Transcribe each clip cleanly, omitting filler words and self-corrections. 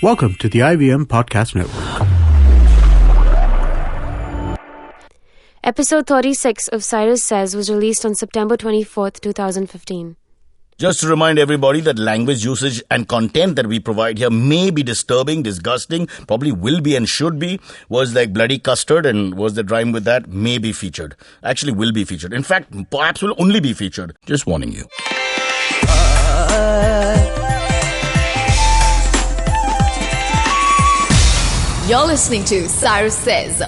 Welcome to the IVM Podcast Network. Episode 36 of Cyrus Says was released on September 24th, 2015. Just to remind everybody that language usage and content that we provide here may be disturbing, disgusting, probably will be and should be. Words like bloody custard and words that rhyme with that may be featured. Actually will be featured. In fact, perhaps will only be featured. Just warning you. You're listening to Cyrus Says.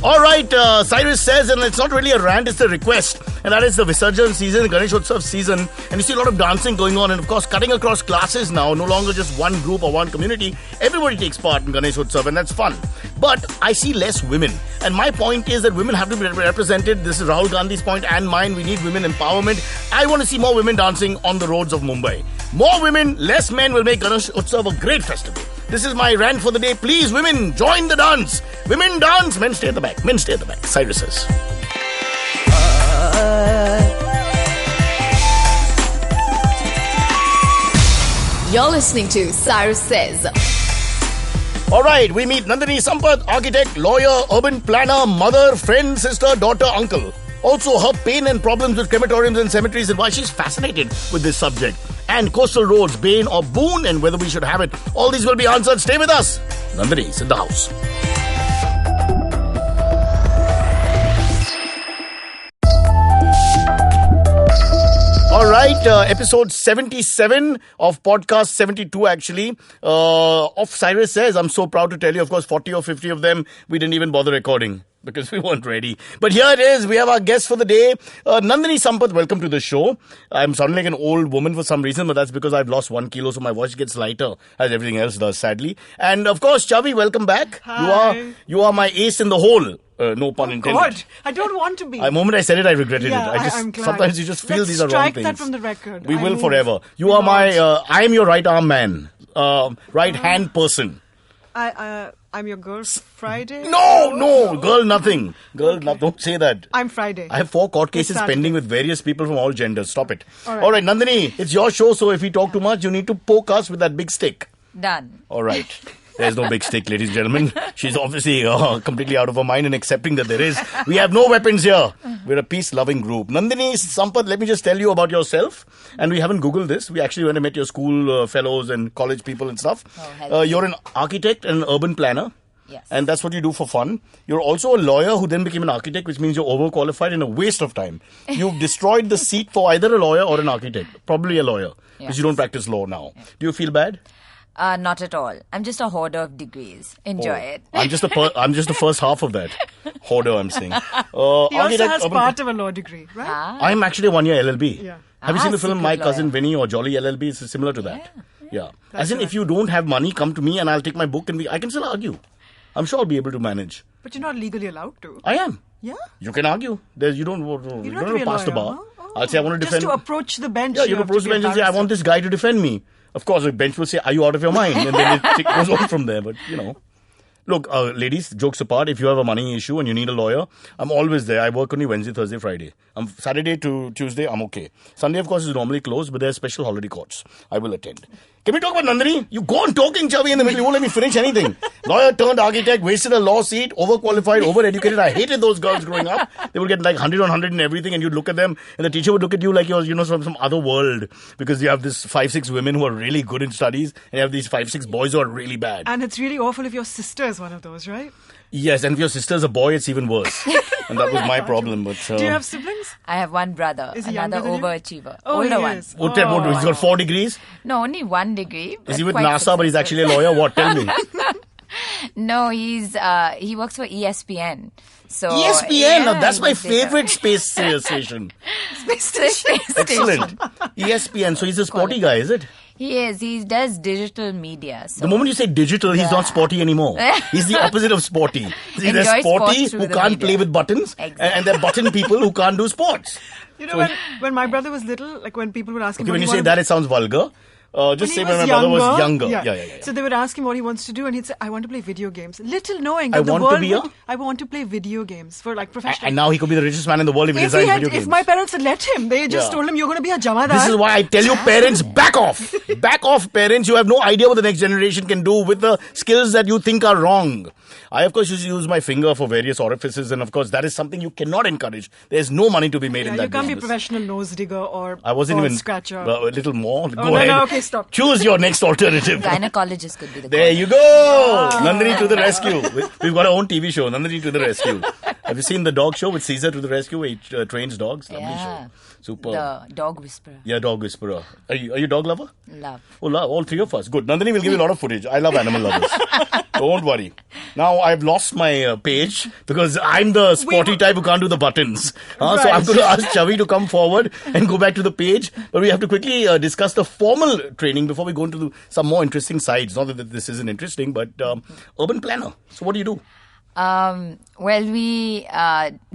All right, Cyrus Says, and it's not really a rant, it's a request. And that is the Visarjan season, the Ganesh Utsav season. And you see a lot of dancing going on. And of course, cutting across classes now, no longer just one group or one community. Everybody takes part in Ganesh Utsav, and that's fun. But I see less women. And my point is that women have to be represented. This is Rahul Gandhi's point and mine. We need women empowerment. I want to see more women dancing on the roads of Mumbai. More women, less men will make Ganesh Utsav a great festival. This is my rant for the day. Please, women, join the dance. Women dance. Men stay at the back. Men stay at the back. Cyrus Says. You're listening to Cyrus Says. All right, we meet Nandini Sampat, architect, lawyer, urban planner, mother, friend, sister, daughter, uncle. Also, her pain and problems with crematoriums and cemeteries and why she's fascinated with this subject. And coastal roads, bane or boon, and whether we should have it. All these will be answered. Stay with us. Nandini's in the house. All right, episode 77 of podcast 72 actually, of Cyrus Says. I'm so proud to tell you, of course, 40 or 50 of them we didn't even bother recording because we weren't ready. But here it is. We have our guest for the day, Nandini Sampat. Welcome to the show. I'm sounding like an old woman for some reason, but that's because I've lost 1 kilo, so my voice gets lighter, as everything else does, sadly. And of course, Chavi, welcome back. Hi. You are my ace in the hole. No pun intended. God, I don't want to be. The moment I said it, I regretted it. I'm glad. Sometimes you just feel Let's these are wrong things. strike that from the record. We will forever. You are my, I am your right arm man, right hand person. I'm your girl Friday? No, girl nothing. Don't say that. I'm Friday. I have 4 court cases pending with various people from all genders. Stop it. All right, Nandini, it's your show, so if we talk too much, you need to poke us with that big stick. Done. All right. There's no big stick, ladies and gentlemen. She's obviously completely out of her mind and accepting that there is. We have no weapons here. We're a peace-loving group. Nandini Sampat, let me just tell you about yourself. And we haven't Googled this. We actually went and met your school fellows and college people and stuff. You're an architect and an urban planner. Yes. And that's what you do for fun. You're also a lawyer who then became an architect, which means you're overqualified and a waste of time. You've destroyed the seat for either a lawyer or an architect. Probably a lawyer, because you don't practice law now. Yeah. Do you feel bad? Not at all. I'm just a hoarder of degrees. Enjoy it. I'm just the first half of that. Hoarder, I'm saying. He also has part of a law degree, right? I'm actually a 1-year LLB. Yeah. Have you seen the film My lawyer. Cousin Vinny or Jolly LLB? It's similar to that. Yeah. As in, if you don't have money, come to me and I'll take my book and I can still argue. I'm sure I'll be able to manage. But you're not legally allowed to. I am. Yeah? You can argue. You don't have to pass the bar. I'll say I want to defend. Just to approach the bench. Yeah, you approach the bench and say, I want this guy to defend me. Of course, the bench will say, are you out of your mind? And then it goes on from there. But, Look, ladies, jokes apart, if you have a money issue and you need a lawyer, I'm always there. I work only Wednesday, Thursday, Friday. Saturday to Tuesday, I'm okay. Sunday, of course, is normally closed, but there are special holiday courts. I will attend. Can we talk about Nandini? You go on talking, Chavi, in the middle. You won't let me finish anything. Lawyer turned architect, wasted a law seat, overqualified, overeducated. I hated those girls growing up. They would get like 100 on 100 and everything, and you'd look at them, and the teacher would look at you like you're, from some other world. Because you have this 5-6 women who are really good in studies, and you have these 5-6 boys who are really bad. And it's really awful if your sister is one of those, right? Yes, and if your sister's a boy, it's even worse. And that was my problem. But do you have siblings? I have one brother, Is he another younger than you? overachiever. Oh, older he one. is. What, he's got 4 degrees? No, only 1 degree. Is he with NASA, but he's actually a lawyer? What? Tell me. No, he works for ESPN. So ESPN, now that's my favorite space station. Space station. Excellent. ESPN, so he's a sporty guy, is it? He is. He does digital media. So. The moment you say digital, he's not sporty anymore. He's the opposite of sporty. See, there's sporty who can't play with buttons, and there are button people who can't do sports. When my brother was little, like when people would ask him... Okay, when you say that, it sounds vulgar. Just say When when he my brother was younger. Yeah. So they would ask him what he wants to do, and he'd say, "I want to play video games." Little knowing I that the want to world be a- would, I want to play video games for like professional. And now he could be the richest man in the world if he if, designs video if games. my parents had let him, they just Yeah. told him, "You're going to be a jamadar." This is why I tell you, parents, back off. Back off, parents. You have no idea what the next generation can do with the skills that you think are wrong. I, of course, used to use my finger for various orifices, and of course, that is something you cannot encourage. There's no money to be made in Yeah, that you can't be a business. professional nose digger or I wasn't ball even scratcher. a little more. Go no, ahead. no, okay, stop. Choose your next alternative. Gynecologist could be the There call. you go. Nandini to the rescue. We've got our own TV show, Nandini to the rescue. Have you seen the dog show with Caesar to the rescue where he trains dogs? Lovely Yeah. show. Super. The dog whisperer. Yeah, dog whisperer. Are you a dog lover? Love. Oh, love. All three of us. Good. Nandini will give you a lot of footage. I love animal lovers. Don't worry. Now I've lost my page because I'm the sporty type who can't do the buttons. So I'm going to ask Chavi to come forward and go back to the page. But we have to quickly discuss the formal training before we go into some more interesting sides. Not that this isn't interesting, but urban planner. So what do you do? Well, we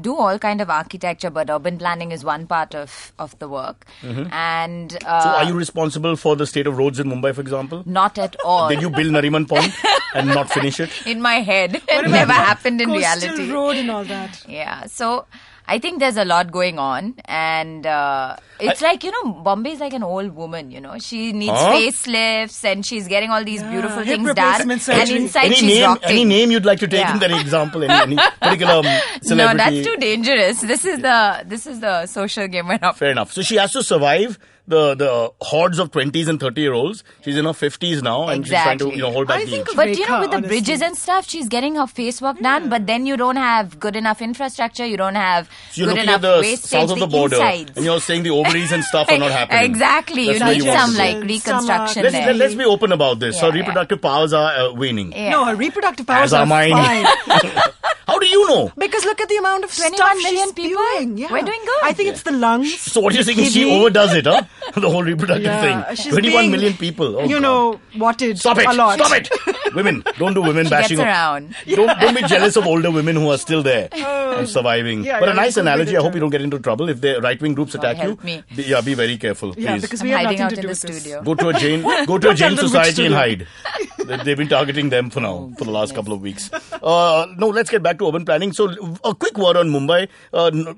do all kind of architecture, but urban planning is one part of the work. And So are you responsible for the state of roads in Mumbai, for example? not at all. Did you build Nariman Pond and not finish it? In my head. What It about never the happened in coastal reality. road and all that. Yeah, so I think there's a lot going on, and it's like, Bombay is like an old woman, she needs facelifts, and she's getting all these beautiful hip things done, replacement and surgery. inside she's rocking. Any name you'd like to take Yeah. in that example? Any particular celebrity? No, that's too dangerous. This is the social game we're not. Fair enough. So she has to survive the hordes of 20s and 30-year-olds. She's in her 50s now, and she's trying Exactly. to hold back I the think age. But Rekha, with the honestly. bridges and stuff, she's getting her face work done. But then you don't have good enough infrastructure. You don't have So you're good looking enough at the wastage. south of the border, insides. and you're saying the ovaries and stuff are not happening. Exactly. That's You where need want some to go. like reconstruction there. Let's be open about this. So Yeah, reproductive powers are waning. Yeah. No, her reproductive powers As are are mine. fine. How do you know? Because look at the amount of 21 stuff million she's people? spewing. Yeah. We're doing good. I think it's the lungs. So what you're saying is she kidney. overdoes it, huh? The whole reproductive thing. She's 21 being, million people. Oh, you God. know, wattage Stop it! a lot. Stop it! Women, don't do women She bashing. gets around. Don't be jealous of older women who are still there and surviving. yeah, But a yeah, nice good way analogy. to I hope do you don't get into trouble if the right-wing groups attack help you. me. Be very careful, please. Yeah, because I'm we have hiding nothing out to in do the with this. studio. Go to a Jain Don't tell them which society and studio. hide. They've been targeting them for now, for the last couple of weeks. No, let's get back to urban planning. So, a quick word on Mumbai.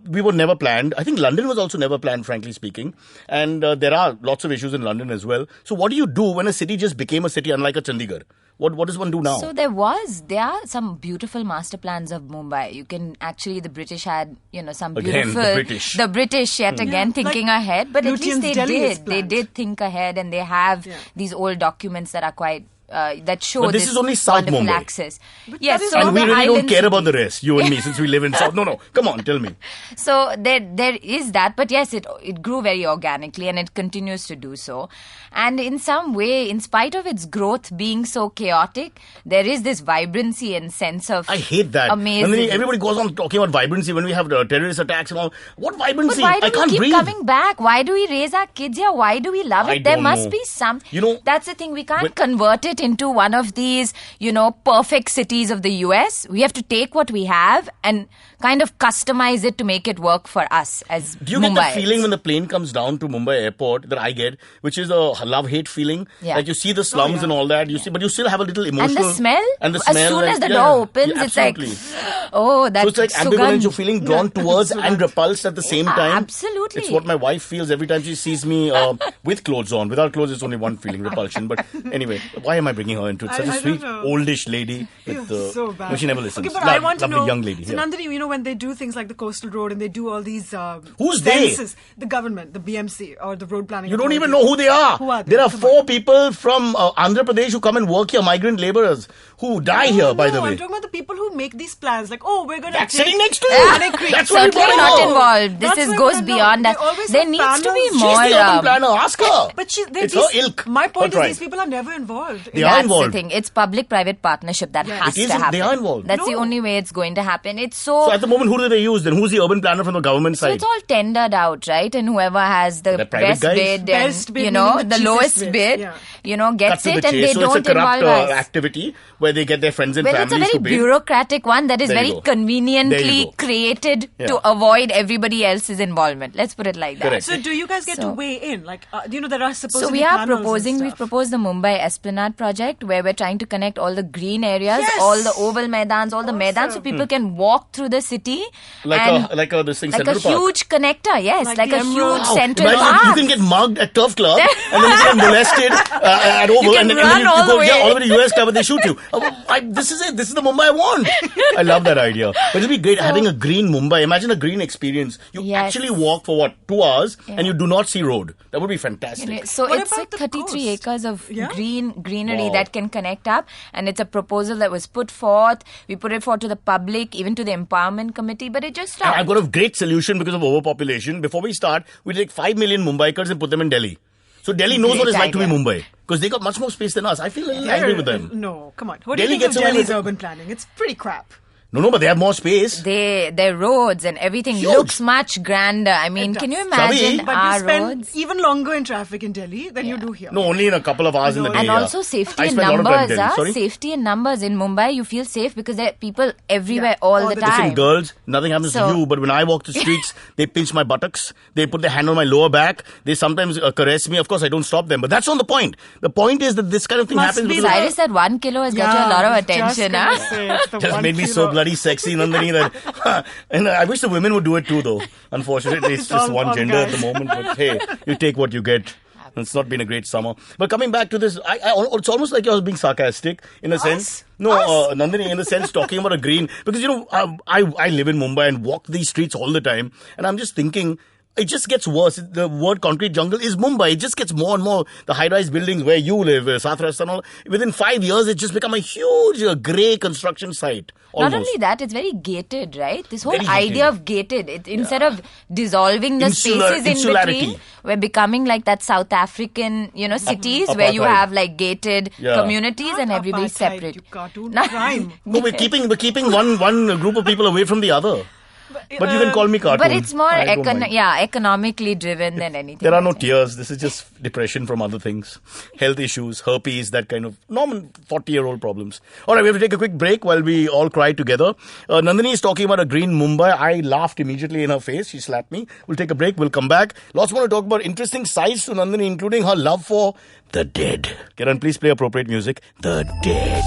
We were never planned. I think London was also never planned, frankly speaking. And there are lots of issues in London as well. So, what do you do when a city just became a city, unlike a Chandigarh? What does one do now? So there are some beautiful master plans of Mumbai. You can actually, the British had, some Again, beautiful. the British. Yet again thinking like ahead, but at least Lutyens' they Delhi is did. They planned. did think ahead, and they have these old documents that are quite. That show But this is only South wonderful Mumbai. access. But Yes, that is so And we the really don't island care about the cities. rest, you and me, since we live in South. No, come on, tell me. So there is that, but yes, it grew very organically, and it continues to do so. And in some way, in spite of its growth being so chaotic, there is this vibrancy and sense of I hate that. amazing. And then everybody goes on talking about vibrancy when we have terrorist attacks and all. What But vibrancy? why do I can't we keep breathe. coming back? Why do we raise our kids here? Why do we love it? I There don't must know. be some. That's the thing. We can't When- convert it into one of these, perfect cities of the US. We have to take what we have and kind of customize it to make it work for us as Do you get the Mumbaians. feeling when the plane comes down to Mumbai airport that I get, which is a love-hate feeling? Yeah. Like you see the slums and all that, but you still have a little And emotional... the smell? And the As smell. soon and- as the yeah, door opens, yeah, it's like, absolutely. oh, that's So it's like ambivalence. You're feeling drawn towards Sugandh. and repulsed at the same time. Absolutely. It's what my wife feels every time she sees me with clothes on. Without clothes, it's only one feeling, repulsion. But anyway, why am I bringing her into it? Such a I don't sweet, know. oldish lady. You're With, so bad. No, she never listens. Okay, but I want to Lovely know. young lady. So yeah. Nandini, when they do things like the coastal road and they do all these Who's they? fences, the government, the BMC or the road planning. You don't even authority. know who they are. Who are they? There are Come 4 on. people from Andhra Pradesh who come and work here, migrant laborers who die here, by the way. I'm talking about the people who make these plans. Like, we're going to. That's sitting next to you. That's what Certainly you not want to know. involved. That's This what goes I know. beyond They that. always There have needs to be panels. more. She's the urban planner. Ask her. But it's these, her ilk. My point Her is, tribe. these people are never involved. They are That's involved. the thing. It's public-private partnership that Yeah. has It is, to happen. they are involved. That's the No. only way it's going to happen. It's So at the moment, who do they use then? Who's the urban planner from the government So side? it's all tendered out, right? And whoever has the They're private best guys? bid, Best and bid the meaning the lowest cheapest bid, bid, yeah. Cut gets to the it, and chase. they So don't it's a corrupt involve us. activity where where they get their friends and Well, families it's a to very bathe. bureaucratic one that is There you very go. There conveniently you go. created Yeah. to avoid everybody else's involvement. Let's put it like that. Correct. So do you guys get to So- weigh in? Like, there are supposed So to we be are panels and proposing, we've stuff. proposed the Mumbai Esplanade project where we're trying to connect all the green areas, Yes! all the oval maidans, all the maidans so people can walk through the city. and Like a this thing, like a Central Park. huge connector, yes, Like like the a Emerald. huge Wow. central Imagine park. you can get mugged at Turf Club and then you get molested at Oval You can and then run you all go the way. all the way to US Club and they shoot you. This is it. This is the Mumbai I want. I love that idea. But it'll be great having a green Mumbai. Imagine a green experience. You Yes. actually walk for 2 hours and you do not see road. That would be fantastic. So What it's about like the 33 coast? acres of Yeah? greenery Wow. that can connect up, and it's a proposal that was put forth. We put it forth to the public, even to the empowerment committee, but it just And stopped. I've got a great solution because of overpopulation. Before we start, we take 5 million Mumbaikars and put them in Delhi. So Delhi knows what Great it's like to be idea. Mumbai. Because they got much more space than us. I feel a little angry with them. No, come on. What Delhi do you think gets of away Delhi's with it. urban planning? It's pretty crap. No, but they have more space. Their roads and everything Huge. looks much grander. I mean, It can you does. imagine But our you spend roads? even longer in traffic in Delhi than you do here. No, only in a couple of hours in the day. And yeah. also safety I in spend a lot of time in numbers. Delhi. Sorry? Safety in numbers. In Mumbai, you feel safe because there are people everywhere Yeah, all all the the time. time. Listen, girls, nothing happens So- to you, but when I walk the streets, they pinch my buttocks, they put their hand on my lower back, they sometimes caress me. Of course, I don't stop them, but that's not the point. The point is that this kind of thing Must happens be because Cyrus said 1 kilo has got you a lot of attention. Just, Huh? say, it's the just one made me kilo. so bloody sexy, Nandini, that and I wish the women would do it too, though. Unfortunately, it's just all- one all gender at the guys. moment. But hey, you take what you get. It's not been a great summer. But coming back to this, it's almost like I was being sarcastic in a sense. No, Nandini, in a sense, talking about a green. Because, I live in Mumbai and walk these streets all the time. And I'm just thinking, it just gets worse. The word concrete jungle is Mumbai. It just gets more and more. The high-rise buildings where you live, South Rasta and all, within 5 years, it's just become a huge grey construction site. Almost. Not only that, it's very gated, right? This whole Very gated. idea of gated, instead of dissolving the spaces in insularity. between, we're becoming like that South African, cities where you Apartheid. have like gated Yeah. communities Not and everybody's apartheid, separate. you cartoon No. crime. No, we're keeping one group of people away from the other. But you can call me cartoon. But it's more I don't mind. economically driven than anything. There are no else. tears. This is just depression from other things. Health issues, herpes, that kind of normal 40-year-old problems. All right, we have to take a quick break while we all cry together. Nandini is talking about a green Mumbai. I laughed immediately in her face. She slapped me. We'll take a break. We'll come back. Lots more to talk about interesting sides to Nandini, including her love for the dead. Kiran, please play appropriate music. The dead.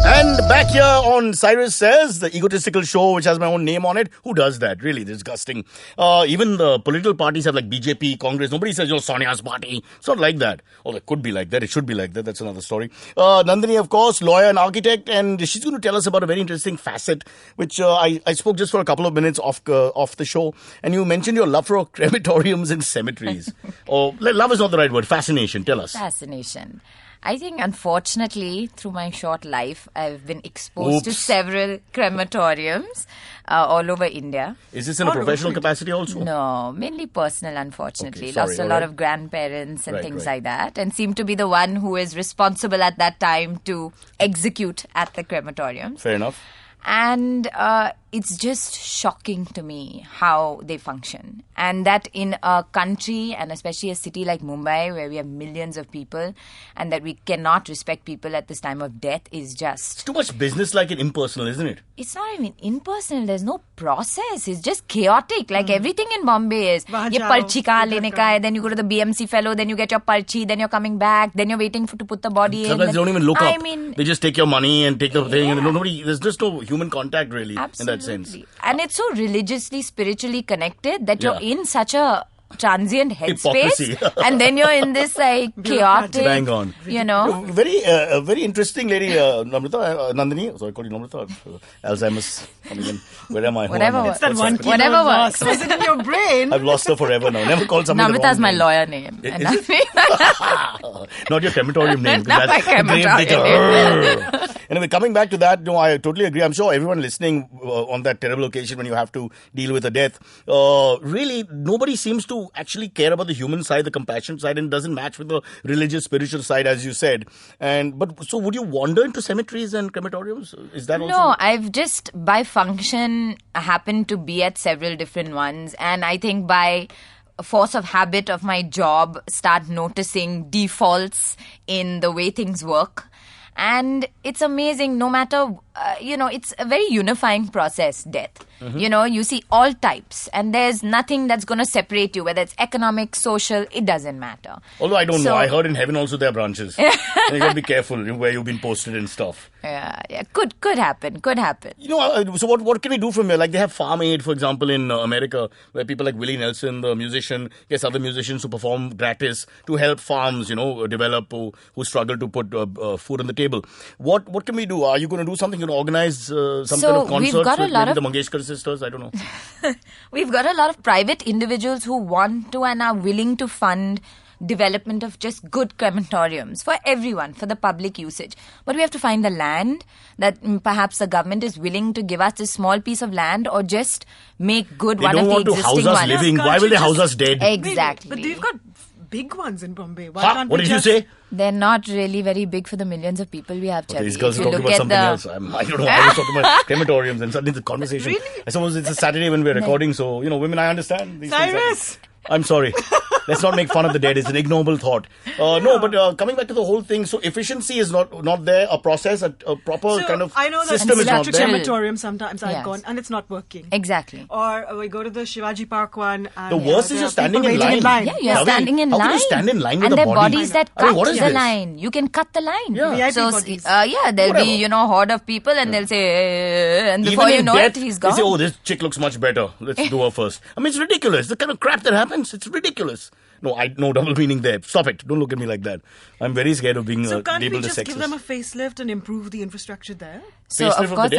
And back here on Cyrus Says, the egotistical show which has my own name on it. Who does that? Really disgusting. Even the political parties have like BJP, Congress. Nobody says, Sonia's party. It's not like that. Or it could be like that. It should be like that. That's another story. Nandini, of course, lawyer and architect. And she's going to tell us about a very interesting facet, which I spoke just for a couple of minutes off the show. And you mentioned your love for crematoriums and cemeteries. Love is not the right word. Fascination. Tell us. Fascination. I think, unfortunately, through my short life, I've been exposed to Oops. several crematoriums all over India. Is this in a professional capacity also? No, mainly personal, unfortunately. Okay, sorry, Lost a all lot right. of grandparents and Right, things right. like that, and seemed to be the one who is responsible at that time to execute at the crematoriums. Fair enough. And it's just shocking to me how they function. And that in a country, and especially a city like Mumbai, where we have millions of people, and that we cannot respect people at this time of death is just... Too much business-like and impersonal, isn't it? It's not even impersonal. There's no process. It's just chaotic. Like everything in Bombay is, Wahan ye jao, parchi kahan idhar lene ka. ka hai, then you go to the BMC fellow, then you get your parchi, then you're coming back, then you're waiting to put the body in. Sometimes they don't even look I up. mean, They just take your money and take the thing, and there's just no human contact really in that sense. And it's so religiously, spiritually connected that you're Yeah. in such a transient Hypocrisy. headspace, and then you're in this like chaotic, Bang on. Very interesting lady, Namrita, Nandini. Sorry, I called you Namrita. Alzheimer's coming in. Where am I? Who Whatever am I? works. That What's one happening? kilo Whatever lost. works. Was it in your brain? I've lost her forever now. Never called somebody the Namrita wrong is my name. lawyer name. Is And it? Not your crematorium name. 'cause Not that's my a grave crematorium digger. Anyway, coming back to that, no, I totally agree. I'm sure everyone listening on that terrible occasion when you have to deal with a death, really, nobody seems to actually care about the human side, the compassion side, and doesn't match with the religious, spiritual side, as you said. So would you wander into cemeteries and crematoriums? Is that also? No, I've just by function happened to be at several different ones, and I think by force of habit of my job, start noticing defaults in the way things work. And it's amazing, no matter, it's a very unifying process, death. Mm-hmm. You see all types, and there's nothing that's going to separate you, whether it's economic, social, it doesn't matter. Although I don't know, I heard in heaven also there are branches. And you got to be careful where you've been posted and stuff. Yeah, could happen. So what can we do from here? Like they have Farm Aid, for example, in America, where people like Willie Nelson, the musician, gets other musicians to perform gratis to help farms, develop who struggle to put food on the table. What can we do? Are you going to do something? You're going to organize some kind of concerts with maybe the Mangeshkar sisters? I don't know. We've got a lot of private individuals who want to and are willing to fund development of just good crematoriums for everyone, for the public usage. But we have to find the land that perhaps the government is willing to give us this small piece of land, or just make good one of the existing ones. They don't want to house us living. Why will they house us dead? Exactly. But they've got big ones in Bombay. Why can't what we did you say? They're not really very big for the millions of people we have, Chavi. These girls are talking about something else. I don't know. I was talking about crematoriums and suddenly the conversation. Really? I suppose it's a Saturday when we're recording, so, women, I understand. These things Cyrus! I'm sorry. Let's not make fun of the dead. It's an ignoble thought. No, but coming back to the whole thing, so efficiency is not there. A process, a proper kind of I know that system is not electric there. crematorium sometimes I've Yes. gone and it's not working. Exactly. Or we go to the Shivaji Park one. And The worst is there you're are standing people in waiting line. Yeah, you're Ravi, standing in how line. can you stand in line with and a there body? bodies that I mean, cut what is the this? line. You can cut the line. Yeah. VIP So, bodies. there'll Whatever. be, horde of people, and they'll say, and before Even you in know death, it, he's they gone. say, oh, this chick looks much better. Let's do her first. I mean, it's ridiculous. The kind of crap that happens, it's ridiculous. No double meaning there. Stop it. Don't look at me like that. I'm very scared of being So can't we labeled as just give them a sexist. facelift and improve the infrastructure there? So, Facelift of of course, the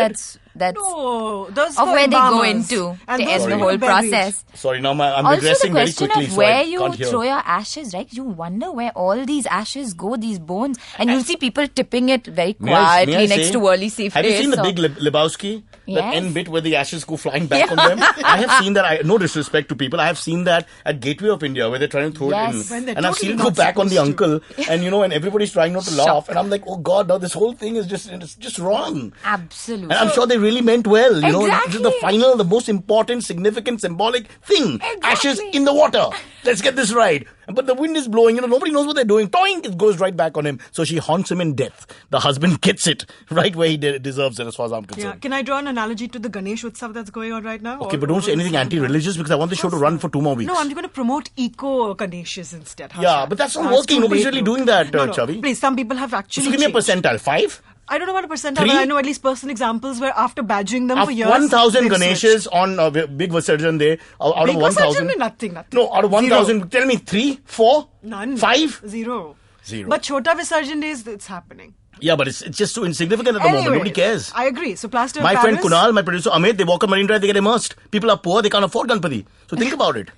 dead? No, that's those of for where they go embalmers. into And to those end for the whole buried. process. Sorry, now I'm Also, the regressing very question quickly, of so where I you can't hear. throw your ashes, right? You wonder where all these ashes go, these bones, and you'll see people tipping it very May I quietly next say, to Wally Seaface. have you seen the or- big Lebowski? That Yes. end bit where the ashes go flying back on them? I have seen that. No disrespect to people. I have seen that at Gateway of India where they're trying to throw Yes. it When in. they're And I've totally seen it go not back on the supposed to. uncle. And, and everybody's trying not to laugh. Shock. And I'm like, oh God, now this whole thing is just wrong. Absolutely. And I'm sure they really meant well. This is the Exactly. final, the most important, significant, symbolic thing. Ashes in the water. Let's get this right. But the wind is blowing. Nobody knows what they're doing. Toing! It goes right back on him. So she haunts him in death. The husband gets it right where he deserves it, as far as I'm Yeah. concerned. Can I draw an analogy to the Ganesh Utsav that's going on right now? Okay, Or- but don't say or anything something anti-religious because I want the show to run for 2 more weeks. No, I'm going to promote eco Ganeshas instead. How's Yeah, that? but that's not It's working. too Nobody's late, really though. doing that, No, Chavi. Please, some people have actually So give me a changed. percentile. 5? I don't know what a percentile, 3? but I know at least personal examples where after badgering them Of for years, 1,000 they've Ganeshas switched. on Big Vasarjan Day, out Big of 1,000. Vasarjan? Nothing. No, out of 1,000, tell me 3, 4, None. 5? Zero. Zero. But Chota Visarjan days, it's happening. Yeah, but it's just so insignificant at the moment. Nobody cares. I agree. So plaster My of friend Paris, Kunal, my producer Amit, they walk on Marine Drive, they get immersed. People are poor, they can't afford Ganpati. So think about it.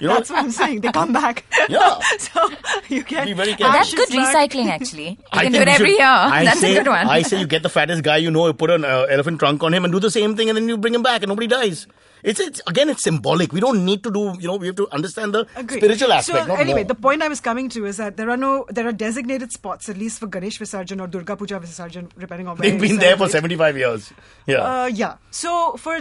That's what I'm saying. They come back. Yeah. So you can. Be very careful. That's ashes good back. recycling, actually. You I can think do it we every should- year. That's a good one. I say you get the fattest guy you know, you put an elephant trunk on him and do the same thing and then you bring him back and nobody dies. It's symbolic. We don't need to do, we have to understand the Agree. spiritual aspect, So not anyway, more. the point I was coming to is that there are designated spots, at least for Ganesh Visarjan or Durga Puja Visarjan, depending on where They've you been there for celebrate. 75 years. Yeah. Yeah. So for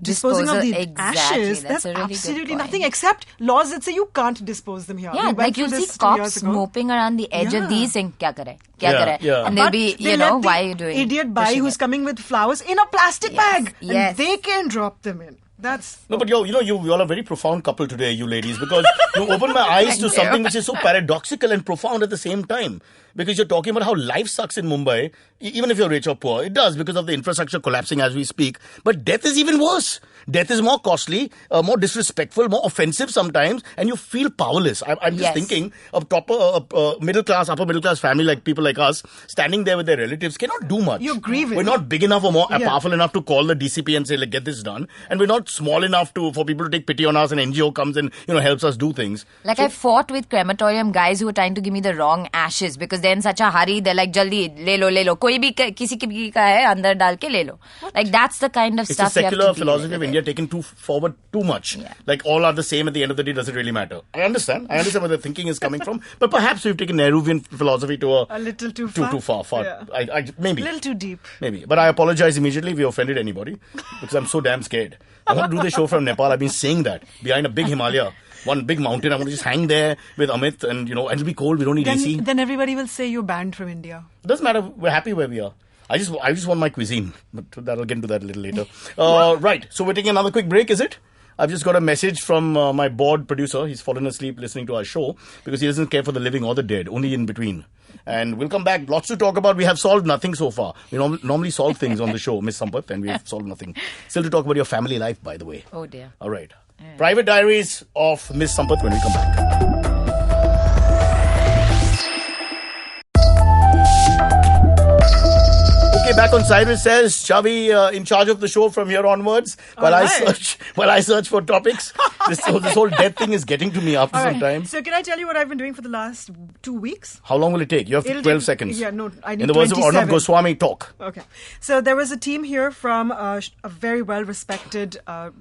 disposing of the Exactly. ashes, That's there's a really good absolutely point. nothing except laws that say you can't dispose them here. Yeah, We went like through you'll see this 2 years cops ago. moping around the edge of Yeah. these saying, kya kare? Yeah. And they'll But be, they let the why are you doing idiot buy pushing who's it? coming with flowers in a plastic bag. Yes. And they can drop them in. That's No, but you all are a very profound couple today, you ladies, because you open my eyes to Thank something you. which is so paradoxical and profound at the same time. Because you're talking about how life sucks in Mumbai, even if you're rich or poor. It does because of the infrastructure collapsing as we speak. But death is even worse. Death is more costly, more disrespectful, more offensive sometimes, and you feel powerless. I'm just Yes. thinking of middle class, upper middle class family like people like us standing there with their relatives cannot do much. You're grieving. We're not big enough or more Yeah. powerful enough to call the DCP and say, like, get this done. And we're not small enough for people to take pity on us and NGO comes and, helps us do things. Like I fought with crematorium guys who were trying to give me the wrong ashes because they're in such a hurry. They're like, jaldi, le lo. Koi bhi kisi ki ka hai, andar dal ke le lo. Like that's the kind of It's stuff the we have secular to deal philosophy with of India taken forward too much. Yeah. Like all are the same at the end of the day, doesn't really matter. I understand where the thinking is coming from. But perhaps we've taken Nehruvian philosophy to a little too far. too far. Yeah. Maybe. A little too deep. Maybe. But I apologize immediately if we offended anybody because I'm so damn scared. I'm want to do the show from Nepal. I've been saying that. Behind a big Himalaya. One big mountain. I want to just hang there with Amit and, it'll be cold. We don't need AC. Then everybody will say you're banned from India. Doesn't matter. We're happy where we are. I just want my cuisine. But I'll get into that a little later. Right. So we're taking another quick break, is it? I've just got a message from my bored producer. He's fallen asleep listening to our show because he doesn't care for the living or the dead, only in between. And we'll come back. Lots to talk about. We have solved nothing so far. We normally solve things on the show, Miss Sampat, and we've solved nothing. Still to talk about your family life, by the way. Oh, dear. All right. Private Diaries of Miss Sampat when we come back. Okay, back on Cyrus Says. Chavi in charge of the show from here onwards while I search for topics. This whole death thing is getting to me after some time. So can I tell you what I've been doing for the last 2 weeks? How long will it take? You have 12 seconds. Yeah, no, I need 27. In the words of Arnab Goswami, talk. Okay. So there was a team here from a very well-respected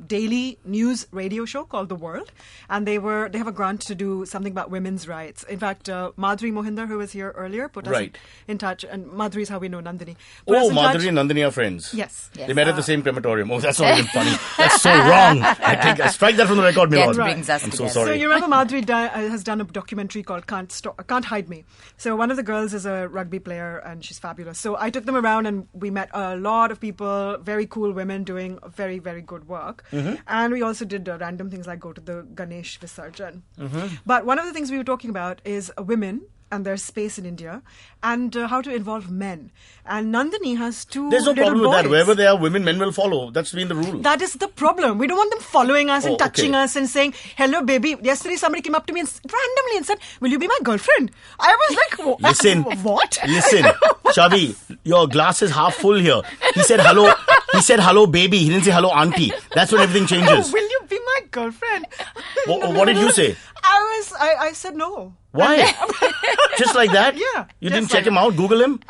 daily news radio show called The World. And they have a grant to do something about women's rights. In fact, Madhuri Mohinder, who was here earlier, put us in touch. And Madhuri is how we know Nandini. Oh, Madhuri and Nandini are friends. Yes. They met at the same crematorium. Oh, that's not even funny. That's so wrong. I strike that from the record, Milord. Brings us I'm together. so sorry. So you remember Madhuri has done a documentary called Can't Hide Me. So one of the girls is a rugby player and she's fabulous. So I took them around and we met a lot of people, very cool women doing very, very good work. Mm-hmm. And we also did random things like go to the Ganesh Visarjan. Mm-hmm. But one of the things we were talking about is women and their space in India, and how to involve men. And Nandini has two There's no little problem with boys. that. Wherever there are women, men will follow. That's been the rule. That is the problem. We don't want them following us and touching okay. us and saying, hello, baby. Yesterday, somebody came up to me randomly and said, will you be my girlfriend? I was like, Listen. What? Listen, Chavi, your glass is half full here. He said hello. He said hello, baby. He didn't say hello, auntie. That's when everything changes. Will you be my girlfriend? What did you say? I said no. Why? Just like that? Yeah. You didn't check him out, Google him?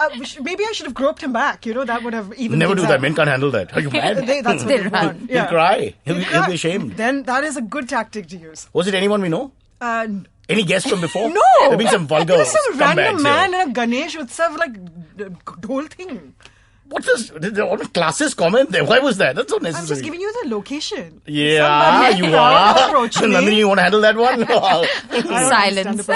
Maybe I should have groped him back. That would have even. Never do that. Men can't handle that. Are you mad? That's what they want. He'll cry. He'll be ashamed. Then that is a good tactic to use. Was it anyone we know? Any guests from before? No. There have been some vulgar There was some random man here. in a Ganesh Utsav, the whole thing. What's this? Did the classist comment there? Why was that? That's not necessary. I'm just giving you the location. Yeah, Somebody you are. approached me. Nandini, you want to handle that one? Silence.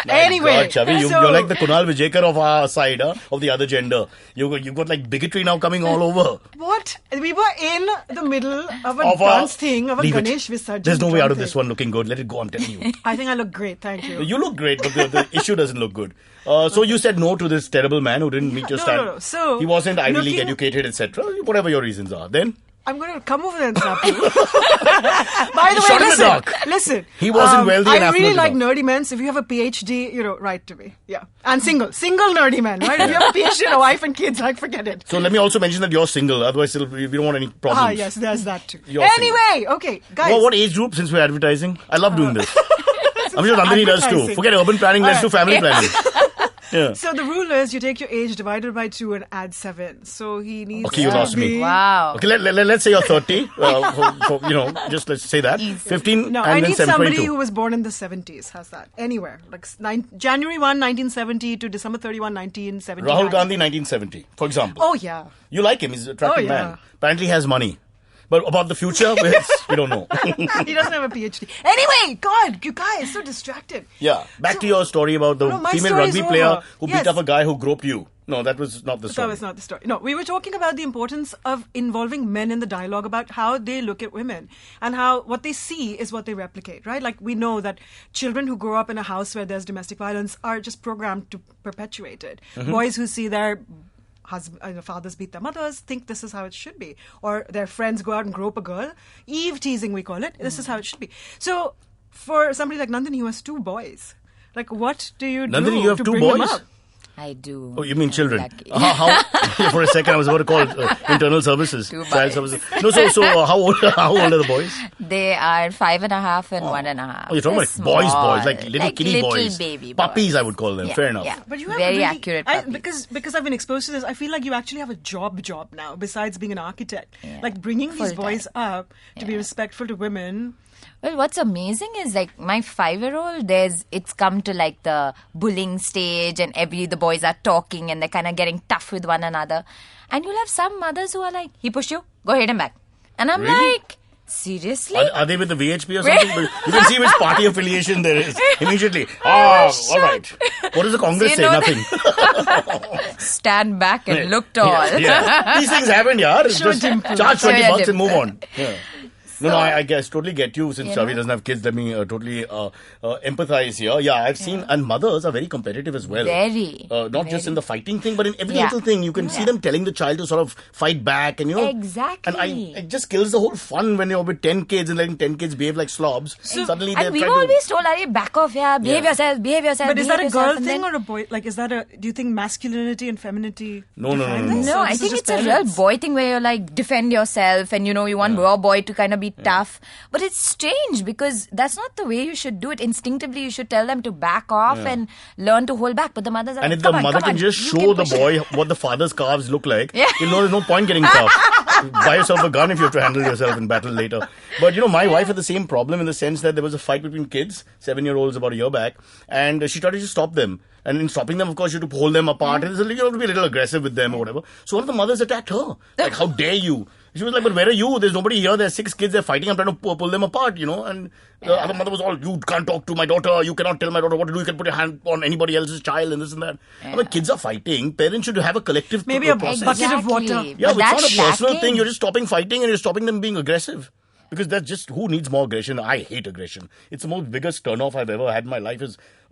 Anyway. God, Chavi, you're like the Kunal Vijayakar of our side, of the other gender. You've got like bigotry now coming all over. What? We were in the middle of a dance thing, of a Ganesh Visarjan. There's no way out of this one looking good. Let it go, I'm telling you. I think I look great, thank you. You look great, but the issue doesn't look good. So you said no to this terrible man who didn't meet your standard. No. So he wasn't Ivy League educated, etc. Whatever your reasons are. Then? I'm going to come over there and slap you. By the way, listen. He wasn't wealthy and I really affluent like enough. nerdy men. So if you have a PhD, write to me. Yeah. And single nerdy men, right? If you have a PhD and a wife and kids, forget it. So let me also mention that you're single. Otherwise, we don't want any problems. Yes, there's that too. Anyway, okay, guys. Well, what age group, since we're advertising? I love doing this. I'm sure Nandini does too. Forget urban planning, let's do family planning. Yeah. So the rule is you take your age divided by 2 and add 7. So he needs you lost me. Wow. Okay, let's say you're 30. Just let's say that. 15 No, and I then need 7, somebody 22. who was born in the 70s. Has that? Anywhere. Like January 1, 1970 to December 31, 1979. Rahul Gandhi, 1970, for example. Oh, yeah. You like him. He's an attractive yeah. man. Apparently he has money. But about the future, we don't know. He doesn't have a PhD. Anyway, God, you guys, so distracted. Yeah. Back to your story about the my female story rugby is player over. who Yes. beat up a guy who groped you. No, that was not the story. That was not the story. No, we were talking about the importance of involving men in the dialogue about how they look at women and how what they see is what they replicate, right? Like we know that children who grow up in a house where there's domestic violence are just programmed to perpetuate it. Mm-hmm. Boys who see their fathers beat their mothers think this is how it should be. Or their friends go out and grope a girl. Eve teasing, we call it. This is how it should be. So for somebody like Nandini who has 2 boys, like what do you do Nandini, you have to 2 bring boys? them up? I do. Oh, you mean children? Lucky. How? For a second, I was about to call internal services, child services. No, so how old are the boys? They are 5.5 and 1.5. Oh, you're talking about boys, like little kiddie boys, baby boys. puppies, I would call them. Yeah, Fair enough. Yeah. But you have very really, accurate puppies. because I've been exposed to this, I feel like you actually have a job now besides being an architect. Yeah. Like bringing these boys up to be respectful to women. Well, what's amazing is like my 5-year-old, it's come to like the bullying stage and the boys are talking and they're kind of getting tough with one another. And you'll have some mothers who are like, he pushed you, go hit him back. And I'm like, Seriously? Are they with the VHP or something? You can see which party affiliation there is immediately. All right. What does the Congress say? Nothing. Stand back and look tall. Yeah. These things happen, yaar. Just charge $20 and move on. Yeah. No, I guess totally get you. Since Ravi doesn't have kids, let me totally empathize here. Yeah, I've seen, and mothers are very competitive as well. Very. Not just in the fighting thing, but in every little thing. You can see them telling the child to sort of fight back, and Exactly. And it just kills the whole fun when you're with 10 kids and letting 10 kids behave like slobs. Suddenly and we've always told, back off, behave yourself. But is that a girl thing or a boy? Like, do you think masculinity and femininity? No. No, I think it's a real boy thing where you're like, defend yourself, and you want your boy to kind of be tough. But it's strange because that's not the way you should do it. Instinctively, you should tell them to back off and learn to hold back. But the mothers are and like, if the mother can just show the boy what the father's calves look like, you'll know there's no point getting tough. Buy yourself a gun if you have to handle yourself in battle later. But my wife had the same problem in the sense that there was a fight between kids, 7-year-olds about a year back, and she tried to just stop them. And in stopping them, of course, you have to hold them apart. And you have to be a little aggressive with them or whatever. So one of the mothers attacked her. Like, how dare you? She was like, but where are you? There's nobody here. There's 6 kids. They're fighting. I'm trying to pull them apart, And the other mother was all, you can't talk to my daughter. You cannot tell my daughter what to do. You can put your hand on anybody else's child and this and that. I mean, kids are fighting. Parents should have a collective Maybe a process. bucket of water. Yeah, but it's not a personal thing. You're just stopping fighting and you're stopping them being aggressive. Because that's just, who needs more aggression? I hate aggression. It's the most biggest turn-off I've ever had in my life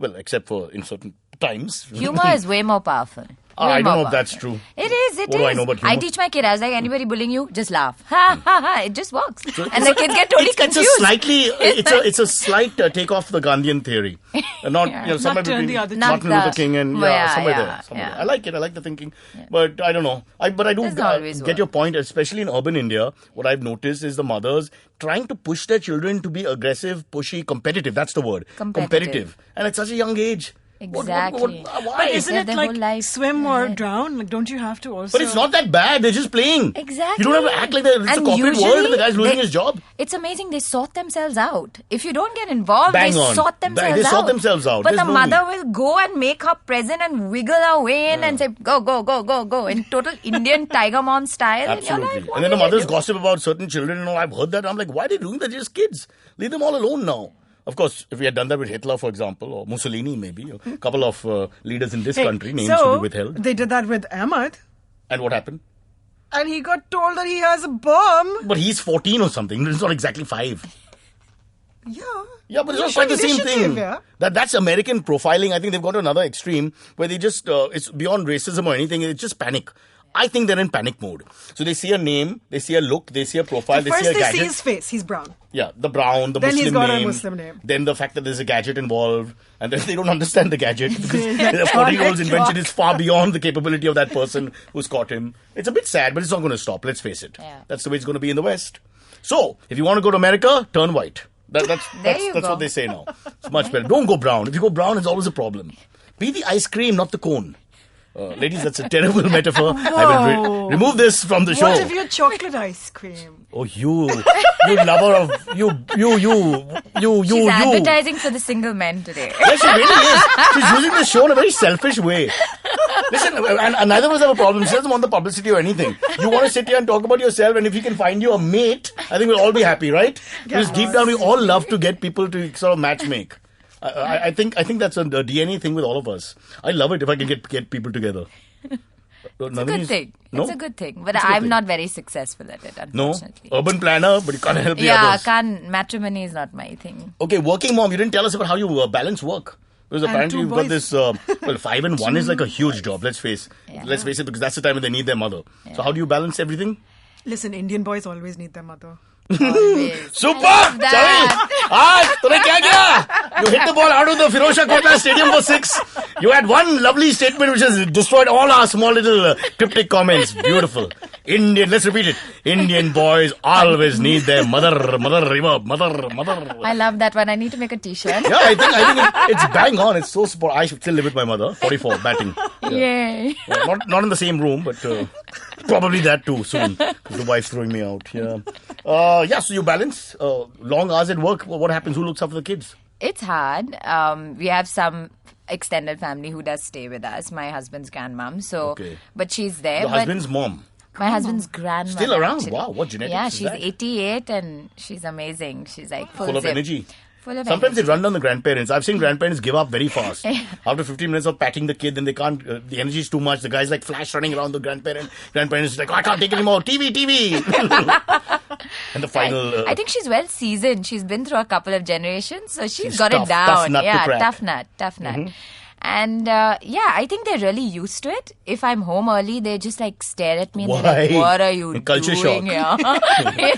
except for in certain times. Humor is way more powerful. I don't know if that's true. It is. What do I know about humor? I teach my kid. I was like, anybody bullying you, just laugh. Ha ha ha. It just works. And the kids get totally confused. It's a slight take off the Gandhian theory. Not somewhere between Martin Luther King and somewhere there. I like it. I like the thinking. But I don't know. But I do get your point, especially in urban India. What I've noticed is the mothers trying to push their children to be aggressive, pushy, competitive. That's the word. Competitive. And at such a young age. Exactly. Why? But isn't it like swim or drown? Like, don't you have to also? But it's not that bad. They're just playing. Exactly. You don't have to act like that. It's a corporate world and the guy's losing his job. It's amazing. They sort themselves out. If you don't get involved, they sort themselves out. But There's the mother will go and make her present and wiggle her way in and say, go, go, go, go, go. In total Indian Tiger Mom style. Absolutely. And then the mothers gossip about certain children. I've heard that. I'm like, why are they doing that? They're just kids. Leave them all alone now. Of course, if we had done that with Hitler, for example, or Mussolini maybe, a couple of leaders in this country, names to be withheld. They did that with Ahmad. And what happened? And he got told that he has a bomb. But he's 14 or something. It's not exactly 5. Yeah, but it's not quite the same thing. That's American profiling. I think they've gone to another extreme where they just, it's beyond racism or anything. It's just panic. I think they're in panic mode. So they see a name, they see a look, they see a profile, they see a gadget. First they see his face, he's brown. Yeah, the brown, the then Muslim he's got name. A Muslim name. Then the fact that there's a gadget involved. And then they don't understand the gadget because the 40-year-old's invention is far beyond the capability of that person who's caught him. It's a bit sad, but it's not going to stop. Let's face it. Yeah. That's the way it's going to be in the West. So, if you want to go to America, turn white. That's what they say now. It's much better. Don't go brown. If you go brown, it's always a problem. Be the ice cream, not the cone. Ladies, that's a terrible metaphor. I will remove this from the show. What if you're chocolate ice cream? Oh, you lover of you. She's advertising for the single men today. Yes, she really is. She's using the show in a very selfish way. Listen, and neither of us have a problem. She doesn't want the publicity or anything. You want to sit here and talk about yourself, and if he can find you a mate, I think we'll all be happy, right? Because deep down, we all love to get people to sort of matchmake. I think that's a DNA thing with all of us. I love it if I can get people together. It's a good thing. No? It's a good thing. But I'm not very successful at it, unfortunately. No? Urban planner, but you can't help the others. Matrimony is not my thing. Okay, working mom, you didn't tell us about how you balance work. Because apparently you've got this, 5 and 1 is like a huge job, let's face it, because that's the time when they need their mother. Yeah. So how do you balance everything? Listen, Indian boys always need their mother. Super! You hit the ball out of the Firozshah Kotla Stadium for 6. You had one lovely statement which has destroyed all our small little cryptic comments. Beautiful. Let's repeat it. Indian boys always need their mother. I love that one. I need to make a t-shirt. Yeah, I think it's bang on. It's so sport. I should still live with my mother. 44, batting. Yeah. Yay. Yeah, not in the same room, but probably that too soon. Because the wife's throwing me out. Yeah. So you balance long hours at work. What happens? Who looks after the kids? It's hard. We have some extended family who does stay with us. My husband's grandmom. So, but she's there. The husband's mom. My husband's grandmother. Still around? Actually. Wow, what genetics Yeah, is she's that? 88 and she's amazing. She's like Full of zip. energy. Full of Sometimes energy. they run down the grandparents. I've seen grandparents give up very fast. After 15 minutes of patting the kid, then they can't, the energy is too much. The guy's like flash running around the grandparent. Grandparents is like, oh, I can't take anymore. TV. And the final... I think she's well seasoned. She's been through a couple of generations, so she's got tough, it down. tough nut to Yeah, crack. tough nut. And I think they're really used to it. If I'm home early, they just like stare at me and they're like, Why? what are you Culture doing shock.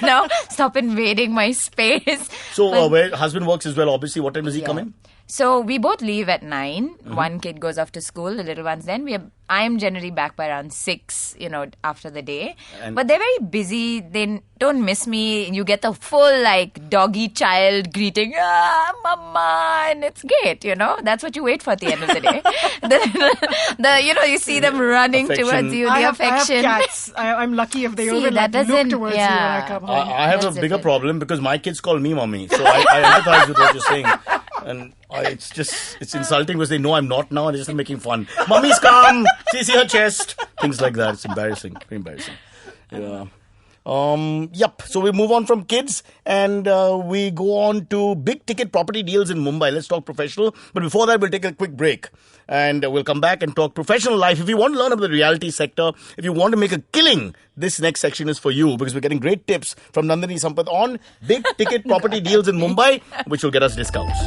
here? Stop invading my space. So where husband works as well, obviously, what time does he come in? So we both leave at 9. One kid goes off to school, the little one's then. I'm generally back by around 6, after the day. But they're very busy. They don't miss me. You get the full like doggy child greeting, mama, and it's great, That's what you wait for at the end of the day. You see them running Affection. towards you, the I affection. have cats. I'm lucky if they See, even that look doesn't- towards yeah. you when I come home. I have a That's bigger different. problem because my kids call me mommy. So I empathize with what you're saying. And it's insulting because they know I'm not now and they're just making fun. Mommy's come. See her chest. Things like that. It's embarrassing. Very embarrassing. Yeah. Yep. So we move on from kids and we go on to big ticket property deals in Mumbai. Let's talk professional. But before that, we'll take a quick break and we'll come back and talk professional life. If you want to learn about the reality sector, if you want to make a killing, this next section is for you because we're getting great tips from Nandini Sampat on big ticket property deals in Mumbai, which will get us discounts.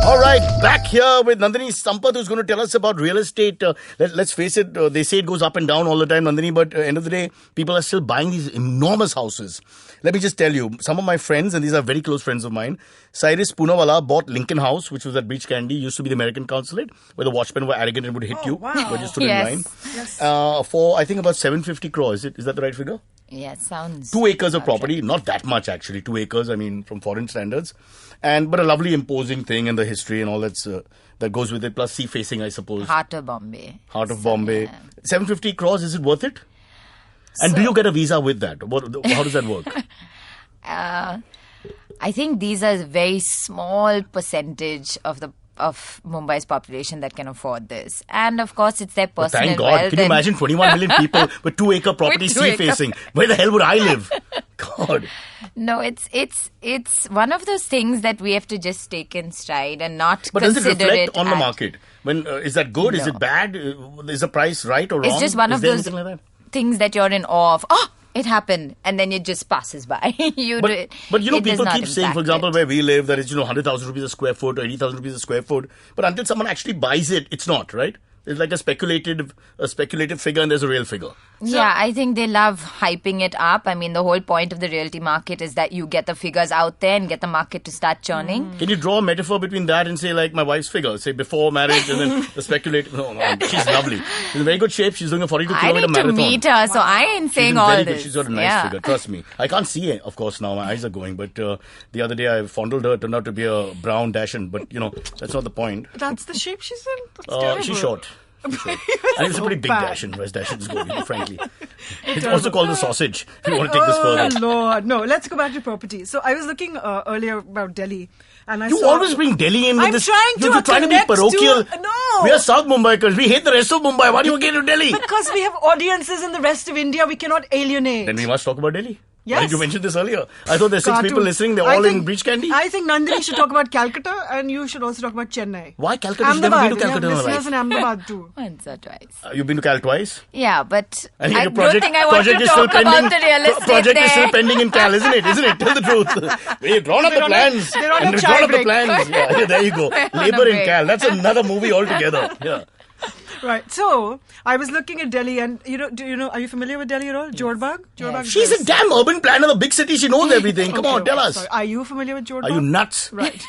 All right, back here with Nandini Sampat, who's going to tell us about real estate. Let's face it, they say it goes up and down all the time, Nandini, but end of the day, people are still buying these enormous houses. Let me just tell you, some of my friends, and these are very close friends of mine, Cyrus Poonawalla bought Lincoln House, which was at Beach Candy, used to be the American consulate, where the watchmen were arrogant and would hit you wow. when you stood Yes. in line. Yes. For, I think, about 750 crores. Is that the right figure? Yeah, it sounds... 2 acres of property, not that much actually, 2 acres, from foreign standards. But a lovely imposing thing and the history and all that goes with it, plus sea facing, I suppose. Heart of Bombay. Heart of Bombay. 750 crores, is it worth it? And do you get a visa with that? How does that work? I think these are a very small percentage of Mumbai's population that can afford this. And of course, it's their personal Thank God. wealth. Can you imagine 21 million people with 2 acre property With 2 sea acre- facing? Where the hell would I live? God. No, it's one of those things that we have to just take in stride and not But does consider it reflect on the at- market? Is that good? Is No. it bad? Is the price right or wrong? It's just one Is of there those anything like that? things that you're in awe of. Oh, it happened, and then it just passes by. But It people does not keep saying, for impact example, it. where we live, that it's 100,000 rupees a square foot or 80,000 rupees a square foot. But until someone actually buys it, it's not, right? It's like a speculative figure and there's a real figure. Yeah, I think they love hyping it up. I mean, the whole point of the realty market is that you get the figures out there and get the market to start churning. Can you draw a metaphor between that and say like my wife's figure? Say before marriage and then the speculative. No, she's lovely. She's in very good shape. She's doing a 42 I kilometer need to marathon. meet her, so I ain't She's saying in all very this. good. She's got a nice figure. Trust me. I can't see it, of course, now. My eyes are going. But the other day I fondled her. Turned out to be a brown Dachshund. But, that's not the point. That's the shape she's in? That's terrible. She's short. And it's a pretty big bad. Dachshund, whereas Dachshunds go, frankly. It's also called the sausage, if you want to take this Oh, further. Lord. No, let's go back to property. So I was looking earlier about Delhi. And I You saw... always bring Delhi in with I'm this. trying to You're trying to be connect to- parochial. No. We are South Mumbaikars. We hate the rest of Mumbai. Why do you get to Delhi? Because we have audiences in the rest of India, we cannot alienate. Then we must talk about Delhi. Yes. Why did you mention this earlier? I thought there's 6 people Cartoon. listening. They're I all think- in Beach Candy. I think Nandini should talk about Calcutta and you should also talk about Chennai. Why Calcutta? You've never been to Calcutta in We your have listeners life. in Ahmedabad too. Once or twice. You've been to Cal twice? Yeah, but And I your don't think I want to project is still talk pending. about the real estate Project is still there. pending in Cal, isn't it? Isn't it? Tell the truth. We've drawn up the They're on a- plans. they're on a And we've chai drawn up the break. plans. Yeah, there you go. on a Labor in break. Cal. That's another movie altogether. Yeah. Right. So I was looking at Delhi and are you familiar with Delhi at all? Jorbag? Jorbag. She's a damn urban planner, the big city. She knows everything. Come on, tell us. Sorry. Are you familiar with Jorbag? Are you nuts? Right.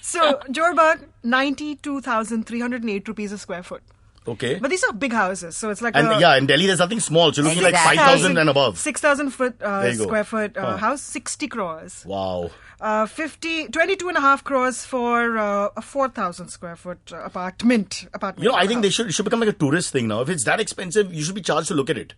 So Jorbag, 92,308 rupees a square foot. Okay. But these are big houses, so it's like And in Delhi there's nothing small. So you're looking like Exactly. 5,000 and above. 6,000 foot you go. square foot house, 60 crores. Wow. 22.5 crores for a 4,000 square foot apartment. I think it should become like a tourist thing now. If it's that expensive, you should be charged to look at it.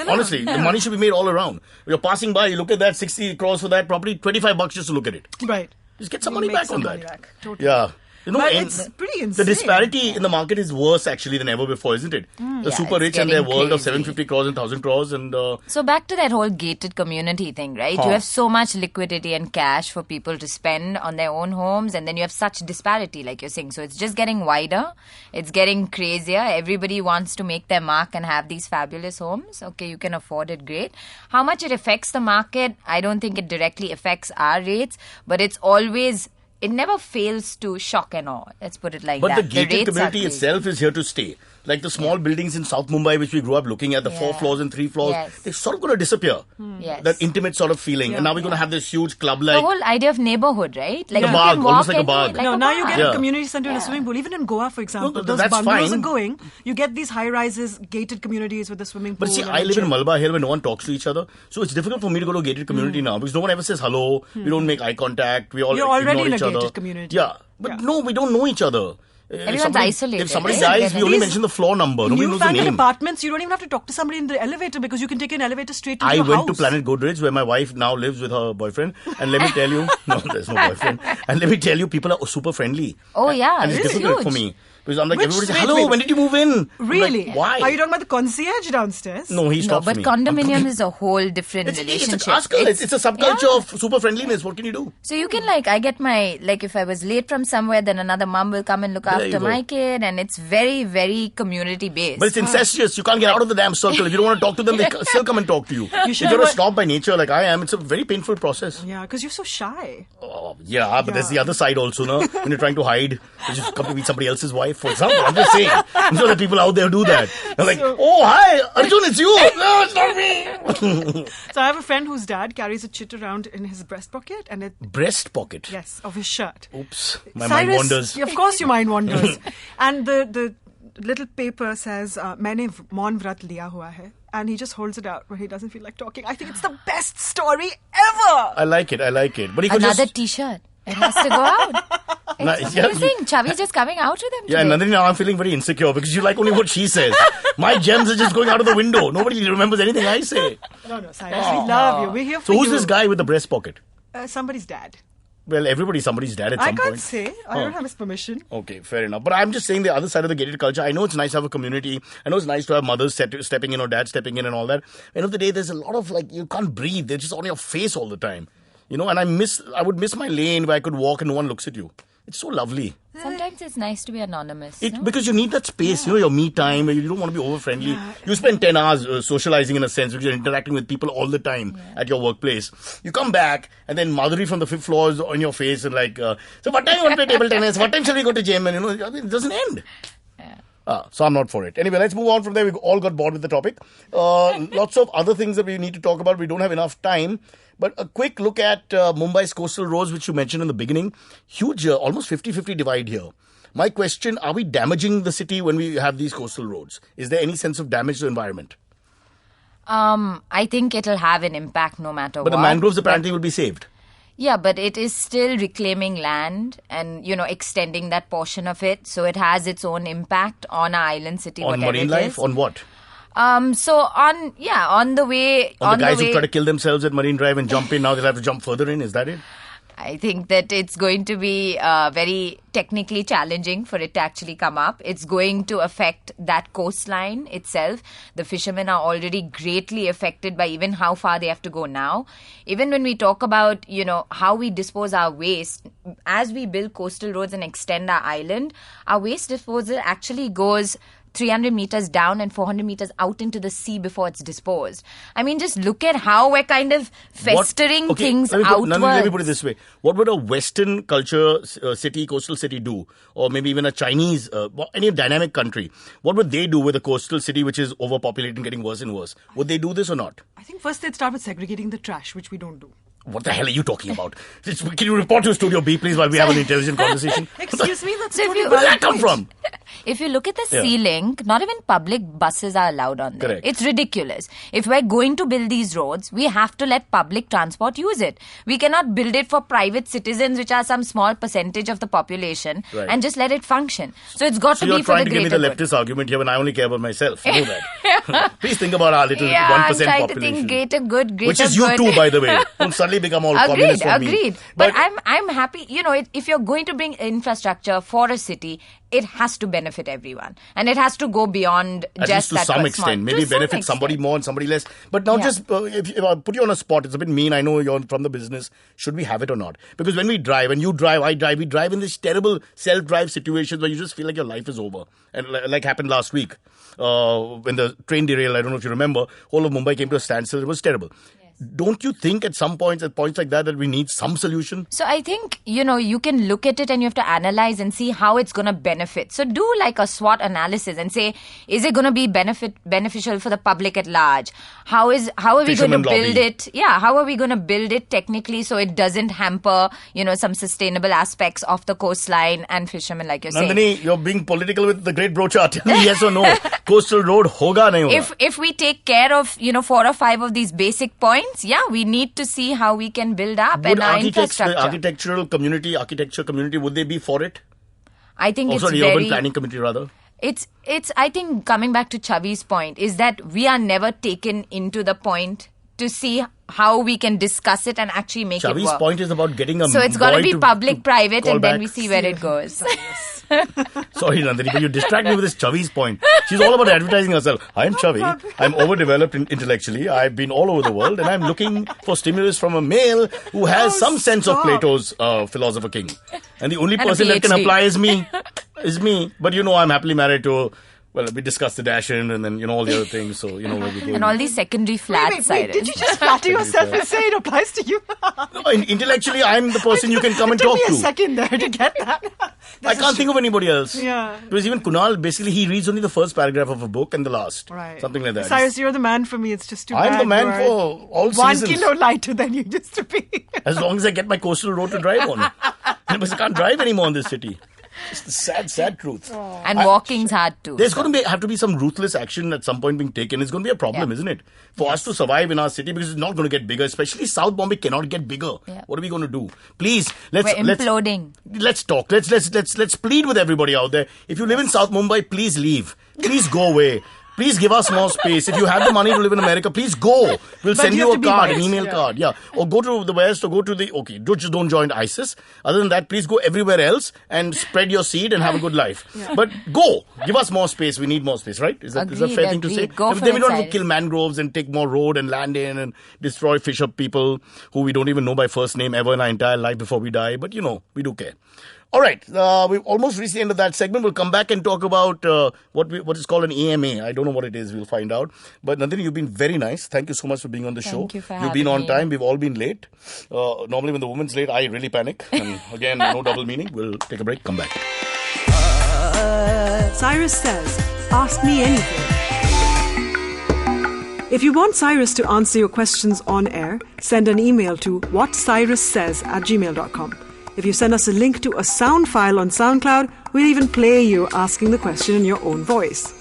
Honestly, the money should be made all around. You're passing by, you look at that, 60 crores for that property, $25 just to look at it. Right. Just get some money Make back some on money that. back. Totally. Yeah. But it's pretty insane. The disparity in the market is worse actually than ever before, isn't it? The super rich and their world of 750 crores and 1,000 crores. And so back to that whole gated community thing, right? You have so much liquidity and cash for people to spend on their own homes, and then you have such disparity, like you're saying. So it's just getting wider. It's getting crazier. Everybody wants to make their mark and have these fabulous homes. Okay, you can afford it, great. How much it affects the market, I don't think it directly affects our rates, but it's always... It never fails to shock and awe. Let's put it like that. But the gated community itself is here to stay. Like the small buildings in South Mumbai, which we grew up looking at, the 4 floors and 3 floors, they're sort of going to disappear. Yes. That intimate sort of feeling. And now we're going to have this huge club-like... The whole idea of neighborhood, right? Like a you bag, can walk almost like a bag. Now you get a community center in a swimming pool. Even in Goa, for example, those bungalows are going. You get these high-rises, gated communities with a swimming pool. But see, I live in Malabar Hill where no one talks to each other. So it's difficult for me to go to a gated community now because no one ever says hello. We don't make eye contact. We all You're already ignore in a each other. gated community. Yeah. But no, we don't know each other. Everyone's isolated. If somebody dies, we only mention the floor number. Nobody knows the name. Apartments, you don't even have to talk to somebody in the elevator because you can take an elevator straight to your house. I went to Planet Godrej where my wife now lives with her boyfriend. And let me tell you, no, there's no boyfriend. And let me tell you, people are super friendly. Oh, yeah. And it's difficult for me. Because I'm like, everybody says, hello, wait. when did you move in? Really? Like, why? Are you talking about the concierge downstairs? No, he stops but me. condominium is a whole different It's relationship. a subculture of super friendliness. What can you do? So you can I get my, if I was late from somewhere, then another mom will come and look after my kid, and it's very, very community based. But it's incestuous. You can't get out of the damn circle. If you don't want to talk to them, they still come and talk to you. If you're a snob by nature like I am, it's a very painful process. Yeah, because you're so shy. Oh, yeah, but there's the other side also, no? When you're trying to hide, you just come to meet somebody else's wife, for example. I'm just saying. I'm sure that people out there do that. They're like, oh, hi, Arjun, it's you. No, it's not me. So I have a friend whose dad carries a chit around in his breast pocket. Breast pocket? Yes, of his shirt. Oops, my mind wanders. Of course your mind wanders. And the little paper says, Maine Maun Vrat Liya Hua Hai. And he just holds it out where he doesn't feel like talking. I think it's the best story ever. I like it. But he could Another t-shirt. It has to go out. What are you saying? Chavi's just coming out with him today. Yeah, Nandini, now I'm feeling very insecure because you like only what she says. My gems are just going out of the window. Nobody remembers anything I say. No, Cyrus, we love you. We're here for you. So who's you. this guy with the breast pocket? Somebody's dad. Well, everybody's somebody's dad at some point. I can't say. I don't have his permission. Okay, fair enough. But I'm just saying the other side of the gated culture. I know it's nice to have a community. I know it's nice to have mothers stepping in or dads stepping in and all that. At the end of the day, there's a lot of you can't breathe. They're just on your face all the time. And I would miss my lane where I could walk and no one looks at you. It's so lovely. Sometimes it's nice to be anonymous. Because you need that space, your me time, where you don't want to be over-friendly. Yeah. You spend 10 hours socializing in a sense because you're interacting with people all the time at your workplace. You come back and then Madhuri from the 5th floor is on your face and so what time you want to play table tennis? What time shall we go to gym? And it doesn't end. So I'm not for it. Anyway, let's move on from there. We all got bored with the topic. Lots of other things that we need to talk about. We don't have enough time. But a quick look at Mumbai's coastal roads, which you mentioned in the beginning. Huge, almost 50-50 divide here. My question, are we damaging the city when we have these coastal roads? Is there any sense of damage to the environment? I think it'll have an impact no matter what. But the mangroves apparently will be saved. Yeah, but it is still reclaiming land and, extending that portion of it. So it has its own impact on our island city, on marine life? On what? On the way... On the guys who try to kill themselves at Marine Drive and jump in, now they'll have to jump further in, is that it? I think that it's going to be very technically challenging for it to actually come up. It's going to affect that coastline itself. The fishermen are already greatly affected by even how far they have to go now. Even when we talk about, how we dispose our waste, as we build coastal roads and extend our island, our waste disposal actually goes 300 meters down and 400 meters out into the sea before it's disposed. I mean, just look at how we're kind of festering things outward. Let me put it this way. What would a Western culture coastal city do? Or maybe even a Chinese, any dynamic country. What would they do with a coastal city which is overpopulated and getting worse and worse? Would they do this or not? I think first they'd start with segregating the trash, which we don't do. What the hell are you talking about? Can you report to Studio B, please, while we have an intelligent conversation? Excuse me, that's so where did that come from? If you look at the Sea Link, not even public buses are allowed on there. Correct. It's ridiculous. If we're going to build these roads, we have to let public transport use it. We cannot build it for private citizens, which are some small percentage of the population, and just let it function. So it's got to be for the greater good. So you're trying to give me the leftist argument here when I only care about myself. You know that. Please think about our little 1% I'm trying population. to think greater good, which is you too, by the way. Don't suddenly suddenly become all communist for me. Agreed. But I'm happy. If you're going to bring infrastructure for a city, it has to benefit everyone, and it has to go beyond at just least to that some extent. Maybe benefit somebody more and somebody less. But now, just if I put you on a spot, it's a bit mean. I know you're from the business. Should we have it or not? Because when we drive, and you drive, I drive, we drive in these terrible self-drive situations where you just feel like your life is over, and like happened last week. When the train derailed, I don't know if you remember, whole of Mumbai came to a standstill. It was terrible. Don't you think at points like that we need some solution? So I think, you can look at it and you have to analyze and see how it's going to benefit. So do like a SWOT analysis and say, is it going to be beneficial for the public at large? How are we going to build it? Yeah, how are we going to build it technically so it doesn't hamper, some sustainable aspects of the coastline and fishermen, like you're saying. Nandini, you're being political with the great brochure. Tell me yes or no. Coastal road, hoga nahi hoga. If we take care of, 4 or 5 of these basic points, we need to see how we can build up would our infrastructure. The architecture community, would they be for it? I think urban planning committee rather. It's I think coming back to Chavi's point is that we are never taken into the point to see how we can discuss it and actually make it work. Chavi's point is about getting a So it's got to be public-private and then we see where it goes. Sorry, Nandini, but you distract me with this Chavi's point. She's all about advertising herself. I'm Chavi. I'm overdeveloped intellectually. I've been all over the world and I'm looking for stimulus from a male who has some sense of Plato's philosopher king. And the only person that can apply is me. But I'm happily married to... Well, we discussed the dash-in and then, all the other things. So, where we go. And all these secondary flats. Wait, did you just flatter yourself and say it applies to you? No, intellectually, I'm the person you can come and talk to. It took me a second there to get that. I can't think of anybody else. Yeah. Because even Kunal, basically, he reads only the first paragraph of a book and the last. Right. Something like that. Cyrus, you're the man for me. It's just too bad. I'm the man for all 1 seasons. kilo lighter than you used to be. As long as I get my coastal road to drive on. Because I can't drive anymore in this city. It's the sad truth. Oh. And walking's hard too. There's going to have to be some ruthless action at some point being taken. It's going to be a problem, isn't it? For us to survive in our city, because it's not going to get bigger. Especially South Bombay cannot get bigger. Yeah. What are we going to do? Please, we're imploding. Let's talk. Let's plead with everybody out there. If you live in South Mumbai, please leave. Please go away. Please give us more space. If you have the money to live in America, please go. We'll send you a card, an email card. Yeah. Or go to the West or go to just don't join ISIS. Other than that, please go everywhere else and spread your seed and have a good life. Yeah. But go. Give us more space. We need more space, right? Is that a fair thing to say? Then we don't have to kill mangroves and take more road and land in and destroy fisher people who we don't even know by first name ever in our entire life before we die. But, we do care. All right, we've almost reached the end of that segment. We'll come back and talk about what is called an EMA. I don't know what it is. We'll find out. But Nandini, you've been very nice. Thank you so much for being on the show. Thank you for having me. You've been on me. time. We've all been late. Normally when the woman's late, I really panic. And again, no double meaning. We'll take a break. Come back. Cyrus Says, ask me anything. If you want Cyrus to answer your questions on air, send an email to whatcyrussays@gmail.com. If you send us a link to a sound file on SoundCloud, we'll even play you asking the question in your own voice.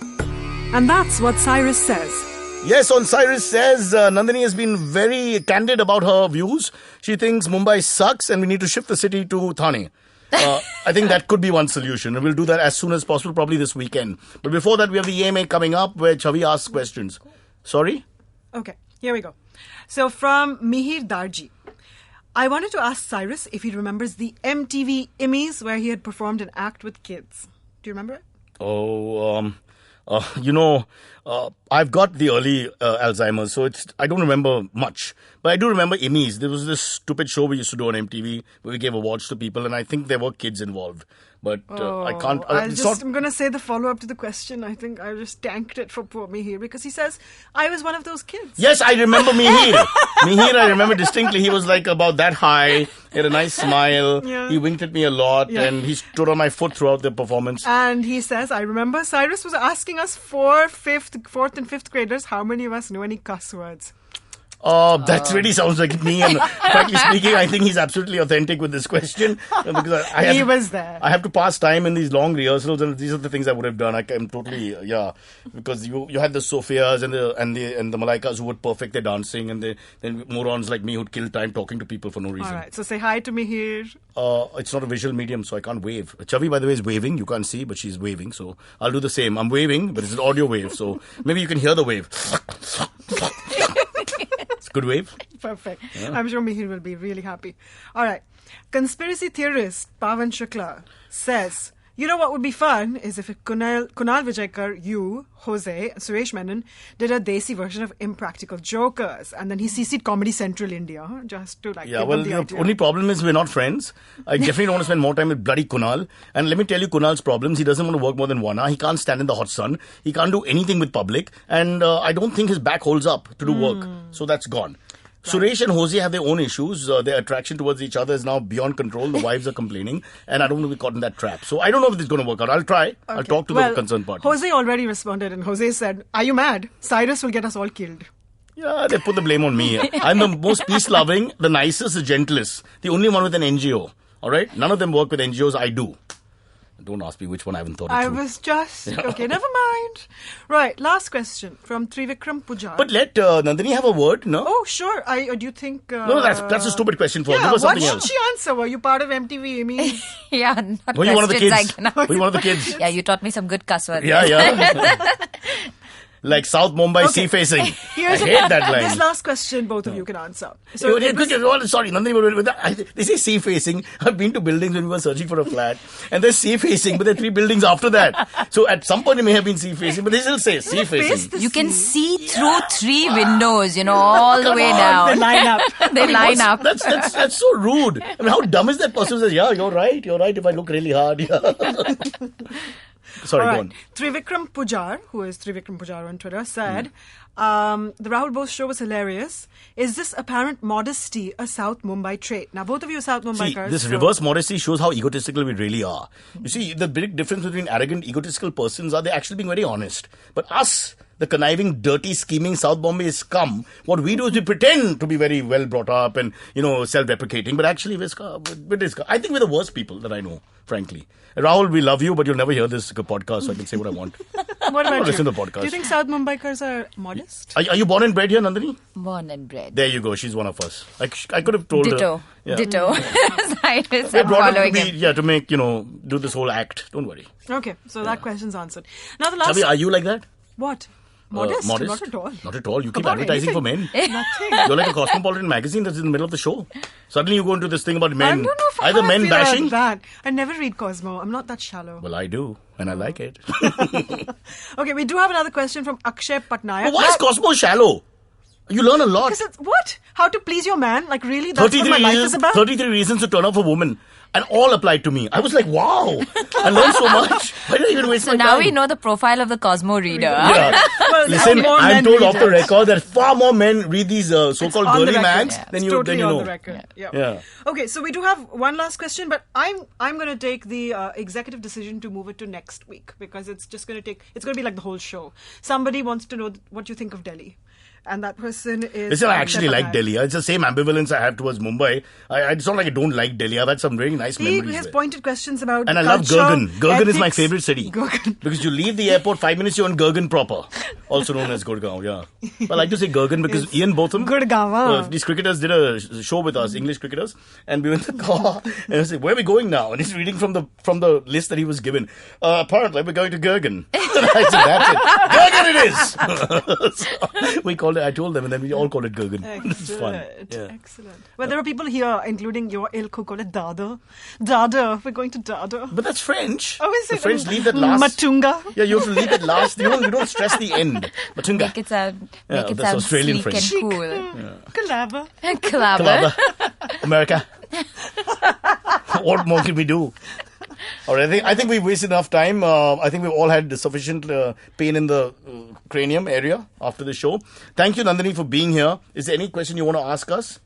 And that's what Cyrus says. Yes, on Cyrus Says, Nandini has been very candid about her views. She thinks Mumbai sucks and we need to shift the city to Thane. I think that could be one solution. And we'll do that as soon as possible, probably this weekend. But before that, we have the EMA coming up where Chavi asks questions. Sorry? Okay, here we go. So from Mihir Darji. I wanted to ask Cyrus if he remembers the MTV Emmys where he had performed an act with kids. Do you remember it? I've got the early Alzheimer's, so I don't remember much. But I do remember Emmys. There was this stupid show we used to do on MTV where we gave awards to people, and I think there were kids involved. But I can't... I'm going to say the follow-up to the question. I think I just tanked it for poor Mihir because he says, I was one of those kids. Yes, I remember Mihir. Mihir, I remember distinctly. He was like about that high. He had a nice smile. Yeah. He winked at me a lot and he stood on my foot throughout the performance. And he says, I remember Cyrus was asking us fourth and fifth graders, how many of us know any cuss words? That really sounds like me. And frankly speaking, I think he's absolutely authentic with this question. Because he was there. I have to pass time in these long rehearsals, and these are the things I would have done. I'm totally, because you had the Sophias and the Malaikas who would perfect their dancing, and then morons like me who'd kill time talking to people for no reason. All right, so say hi to me here. It's not a visual medium, so I can't wave. Chavi, by the way, is waving. You can't see, but she's waving, so I'll do the same. I'm waving, but it's an audio wave, so maybe you can hear the wave. Good wave. Perfect. I'm sure Mihir will be really happy. All right. Conspiracy theorist Pavan Shukla says, you know what would be fun is if Kunal Vijayakar, you, Jose, Suresh Menon did a Desi version of Impractical Jokers, and then he CC'd Comedy Central India just to give them the idea. Only problem is we're not friends. I definitely don't want to spend more time with bloody Kunal. And let me tell you Kunal's problems. He doesn't want to work more than 1 hour. He can't stand in the hot sun. He can't do anything with public. And I don't think his back holds up to do work. So that's gone. Suresh and Jose have their own issues. Their attraction towards each other is now beyond control. The wives are complaining. And I don't want to be caught in that trap. So I don't know if this is going to work out. I'll try. Okay. I'll talk to the concerned party. Jose already responded, and Jose said, are you mad? Cyrus will get us all killed. Yeah, they put the blame on me. I'm the most peace-loving, the nicest, the gentlest. The only one with an NGO. All right? None of them work with NGOs. I do. Don't ask me which one. I haven't thought it through. I was just... Okay, never mind. Right, last question from Trivikram Pujar. But let Nandini have a word, no? Oh, sure. Do you think... No, that's a stupid question for her. Give her something else. What should she answer? Were you part of MTV? I mean... Yeah, not Were you one of the kids? I cannot. Were you one of the kids? Yeah, you taught me some good cuss words. Yeah. Like South Mumbai sea facing. I hate that line. This last question, both of you can answer. So sorry, Nandini, they say sea facing. I've been to buildings when we were searching for a flat, and there's sea facing, but there are 3 buildings after that. So at some point it may have been sea facing, but they still say sea facing. You can see through 3 windows, all the way down. They line up. They line up. That's so rude. I mean, how dumb is that person who says, yeah, you're right if I look really hard. Yeah. Sorry, go on. Trivikram Pujar, who is Trivikram Pujar on Twitter, said, the Rahul Bose show was hilarious. Is this apparent modesty a South Mumbai trait? Now, both of you are South Mumbaikars. This reverse modesty shows how egotistical we really are. You see, the big difference between arrogant, egotistical persons are they're actually being very honest. But us, the conniving, dirty, scheming South Bombay scum, what we do is we pretend to be very well brought up and, self-deprecating. But actually, I think we're the worst people that I know, frankly. Rahul, we love you, but you'll never hear this podcast, so I can say what I want. What about you? Listen to the podcast. Do you think South Mumbaikars are modest? Are you born and bred here, Nandini? Born and bred. There you go. She's one of us. I could have told Ditto. her. Yeah. Ditto. Cyrus, I'm brought following up to make, do this whole act. Don't worry. Okay, so that question's answered. Now the last... Chavi, are you like that? What? Modest? Not at all. Not at all. You keep advertising for men. Nothing. You're like a cosmopolitan magazine that's in the middle of the show. Suddenly you go into this thing about men. I don't know if either I men feel bashing. like that. I never read Cosmo. I'm not that shallow. Well, I do. And I like it. Okay, we do have another question from Akshay Patnaik. But why is Cosmo shallow? You learn a lot. Because what? How to please your man? Like really? That's what my life is about? 33 reasons to turn off a woman. And all applied to me. I was like, wow. I learned so much. Why did I even waste my time? So now we know the profile of the Cosmo reader. Yeah. Well, listen, I'm told off the record that far more men read these so-called girly mags than you know. On the record. Yeah. Okay, so we do have one last question, but I'm going to take the executive decision to move it to next week because it's going to be like the whole show. Somebody wants to know what you think of Delhi. And that person is... Listen, I actually like Delhi. It's the same ambivalence I have towards Mumbai. It's not like I don't like Delhi. I've had some really nice memories He has there. pointed questions about And I love Gurgaon. Gurgaon is my favorite city. Gurgaon. Because you leave the airport, 5 minutes you're on Gurgaon proper. Also known as Gurgaon, yeah. But I like to say Gurgaon because Ian Botham... Gurgaon. These cricketers did a show with us, English cricketers. And we were in the car. And I said, where are we going now? And he's reading from the list that he was given. Apparently, we're going to Gurgaon. I said, that's it. Gurgaon it is! So we called it, I told them, and then we all called it Gurgaon. It's fun. Yeah. Excellent. Well, there are people here, including your ilk, who call it Dada. Dada. We're going to Dada. But that's French. Oh, is it? The French leave that last. Matunga. Yeah, you have to leave it last. You don't stress the end. Matunga. Make it sound Australian sleek French. and cool. Kalaba. Kalaba. America. What more can we do? All right, I think we've wasted enough time. I think we've all had sufficient pain in the cranium area after the show. Thank you, Nandini, for being here. Is there any question you want to ask us?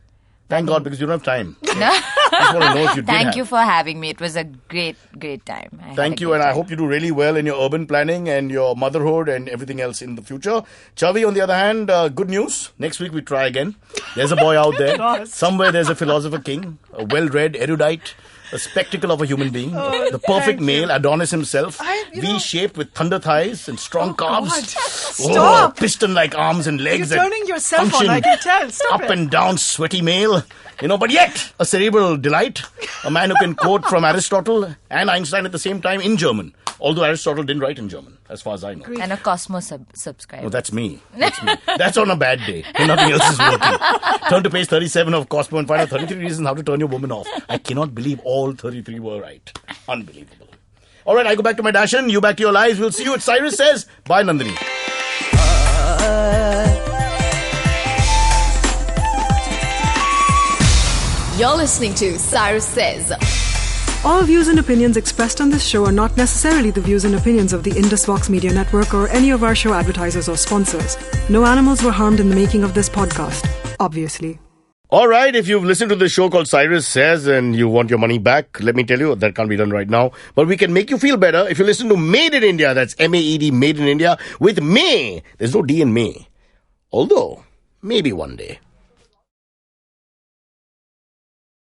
Thank God, because you don't have time. So No. I just want to know if you did Thank you for having me. It was a great time. Thank you, and I hope you do really well in your urban planning and your motherhood and everything else in the future. Chavi, on the other hand, good news. Next week we try again. There's a boy out there. Somewhere there's a philosopher king, a well-read, erudite, A spectacle of a human being. The perfect male, Adonis himself. V-shaped with thunder thighs and strong calves. God. Stop! Piston-like arms and legs. You're turning yourself on, I can tell. Stop Up and down, sweaty male. But yet, a cerebral delight. A man who can quote from Aristotle and Einstein at the same time in German. Although Aristotle didn't write in German, as far as I know. And a Cosmos subscriber. Oh, that's me. That's on a bad day when nothing else is working. Turn to page 37 of Cosmo and find out 33 reasons how to turn your woman off. I cannot believe all 33 were right. Unbelievable. All right, I go back to my Dashan. You back to your lives. We'll see you at Cyrus Says. Bye, Nandini. You're listening to Cyrus Says. All views and opinions expressed on this show are not necessarily the views and opinions of the Indus Vox Media Network or any of our show advertisers or sponsors. No animals were harmed in the making of this podcast, obviously. All right, if you've listened to the show called Cyrus Says and you want your money back, let me tell you, that can't be done right now. But we can make you feel better if you listen to Made in India. That's M-A-E-D, Made in India, with May. There's no D in May. Although, maybe one day.